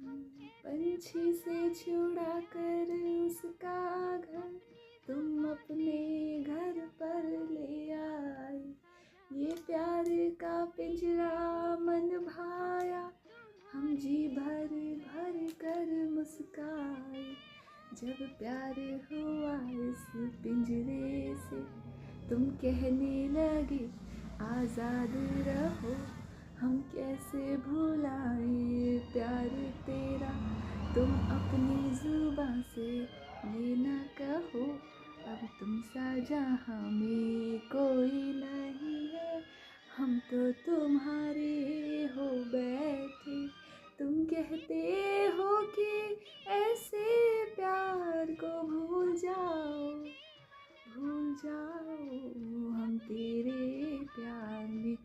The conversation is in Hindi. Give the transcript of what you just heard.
पंछी से छुड़ा कर उसका घर तुम अपने घर पर ले आए। ये प्यार का पिंजरा मन भाया, हम जी भर भर कर मुस्काए। जब प्यार हुआ इस पिंजरे से तुम कहने लगे आज़ाद रहो। हम कैसे भुलाए प्यार तेरा, तुम अपनी जुबां से ये ना कहो। अब तुम सा जहां में कोई नहीं है, हम तो तुम्हारे हो बैठे। तुम कहते हो कि ऐसे प्यार को भूल जाओ, भूल जाओ। हम तेरे प्यार में